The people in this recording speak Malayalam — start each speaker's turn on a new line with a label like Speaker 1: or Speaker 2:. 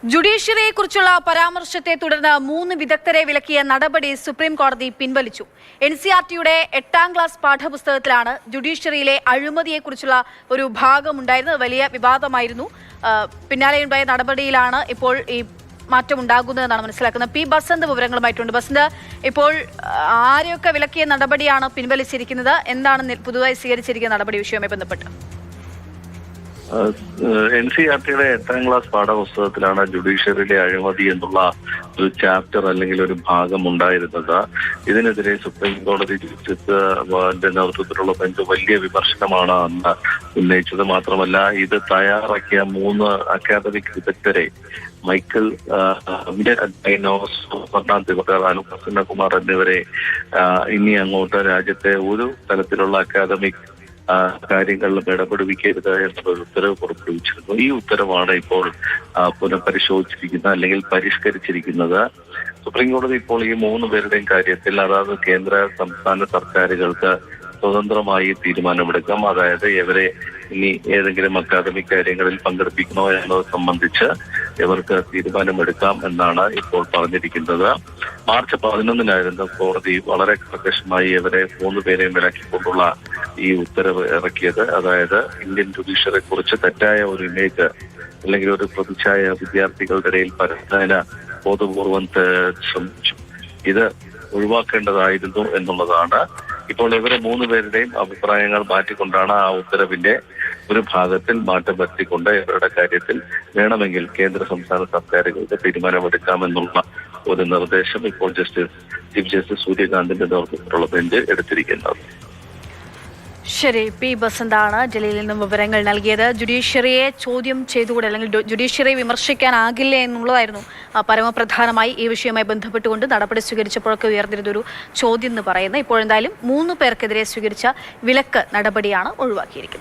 Speaker 1: ജുഡീഷ്യറിയെക്കുറിച്ചുള്ള പരാമർശത്തെ തുടർന്ന് 3 വിദഗ്ധരെ വിലക്കിയ നടപടി സുപ്രീം കോടതി പിൻവലിച്ചു. NCERTയുടെ 8ാം ക്ലാസ് പാഠപുസ്തകത്തിലാണ് ജുഡീഷ്യറിയിലെ അഴിമതിയെക്കുറിച്ചുള്ള ഒരു ഭാഗമുണ്ടായിരുന്നത്. വലിയ വിവാദമായിരുന്നു. പിന്നാലെയുണ്ടായ നടപടിയിലാണ് ഇപ്പോൾ ഈ മാറ്റമുണ്ടാകുന്നതെന്നാണ് മനസ്സിലാക്കുന്നത്. പി ബസന്ത് വിവരങ്ങളുമായിട്ടുണ്ട്. ബസന്ത്, ഇപ്പോൾ ആരെയൊക്കെ വിലക്കിയ നടപടിയാണ് പിൻവലിച്ചിരിക്കുന്നത്? എന്താണ് പുതുതായി സ്വീകരിച്ചിരിക്കുന്ന നടപടി വിഷയവുമായി ബന്ധപ്പെട്ട്?
Speaker 2: NCERTയുടെ 8ാം ക്ലാസ് പാഠപുസ്തകത്തിലാണ് ജുഡീഷ്യറിയിലെ അഴിമതി എന്നുള്ള ഒരു ചാപ്റ്റർ അല്ലെങ്കിൽ ഒരു ഭാഗം ഉണ്ടായിരുന്നത്. ഇതിനെതിരെ സുപ്രീം കോടതി ജസ്റ്റിസിന്റെ നേതൃത്വത്തിലുള്ള ബെഞ്ച് വലിയ വിമർശനമാണ് അന്ന് ഉന്നയിച്ചത്. മാത്രമല്ല, ഇത് തയ്യാറാക്കിയ 3 അക്കാദമിക് വിദഗ്ധരെ മൈക്കിൾ അനുപ്രസന്നകുമാർ എന്നിവരെ ഇനി അങ്ങോട്ട് രാജ്യത്തെ ഒരു തലത്തിലുള്ള അക്കാദമിക് കാര്യങ്ങളിലും ഇടപെടുവിക്കരുത് എന്നൊരു ഉത്തരവ് പുറപ്പെടുവിച്ചിരുന്നു. ഈ ഉത്തരവാണ് ഇപ്പോൾ പുനഃപരിശോധിച്ചിരിക്കുന്നത് അല്ലെങ്കിൽ പരിഷ്കരിച്ചിരിക്കുന്നത്. സുപ്രീം കോടതി ഇപ്പോൾ ഈ 3 പേരുടെയും കാര്യത്തിൽ അതായത് കേന്ദ്ര സംസ്ഥാന സർക്കാരുകൾക്ക് സ്വതന്ത്രമായി തീരുമാനമെടുക്കാം. അതായത് ഇവരെ ഇനി ഏതെങ്കിലും അക്കാദമിക് കാര്യങ്ങളിൽ പങ്കെടുപ്പിക്കണോ എന്നത് സംബന്ധിച്ച് ഇവർക്ക് തീരുമാനമെടുക്കാം എന്നാണ് ഇപ്പോൾ പറഞ്ഞിരിക്കുന്നത്. മാർച്ച് 11-നായിരുന്നു കോടതി വളരെ കർക്കശമായി ഇവരെ 3 പേരെയും വിലക്കിക്കൊണ്ടുള്ള ഈ ഉത്തരവ് ഇറക്കിയത്. അതായത് ഇന്ത്യൻ ജുഡീഷ്യറിയെ കുറിച്ച് തെറ്റായ ഒരു ഇമേജ് അല്ലെങ്കിൽ ഒരു പ്രതിച്ഛായ വിദ്യാർത്ഥികളുടെ ഇടയിൽ പരത്താൻ ബോധപൂർവം ശ്രമിച്ചു. ഇത് ഒഴിവാക്കേണ്ടതായിരുന്നു എന്നുള്ളതാണ്. ഇപ്പോൾ ഇവരെ 3 പേരുടെയും അഭിപ്രായങ്ങൾ മാറ്റിക്കൊണ്ടാണ് ആ ഉത്തരവിന്റെ ഒരു ഭാഗത്തിൽ മാറ്റം വരുത്തിക്കൊണ്ട് ഇവരുടെ കാര്യത്തിൽ വേണമെങ്കിൽ കേന്ദ്ര സംസ്ഥാന സർക്കാരുകൾക്ക് തീരുമാനമെടുക്കാമെന്നുള്ള ഒരു നിർദ്ദേശം ഇപ്പോൾ ചീഫ് ജസ്റ്റിസ് സൂര്യകാന്തിന്റെ നേതൃത്വത്തിലുള്ള ബെഞ്ച് എടുത്തിരിക്കുന്നത്.
Speaker 1: ശരി, പി ബസന്താണ് ഡൽഹിയിൽ നിന്നും വിവരങ്ങൾ നൽകിയത്. ജുഡീഷ്യറിയെ ചോദ്യം ചെയ്തുകൂടെ അല്ലെങ്കിൽ ജുഡീഷ്യറിയെ വിമർശിക്കാനാകില്ല എന്നുള്ളതായിരുന്നു പരമപ്രധാനമായി ഈ വിഷയവുമായി ബന്ധപ്പെട്ടുകൊണ്ട് നടപടി സ്വീകരിച്ചപ്പോഴൊക്കെ ഉയർന്നിരുന്നൊരു ചോദ്യം എന്ന് പറയുന്നത്. ഇപ്പോഴെന്തായാലും 3 പേർക്കെതിരെ സ്വീകരിച്ച വിലക്ക് നടപടിയാണ് ഒഴിവാക്കിയിരിക്കുന്നത്.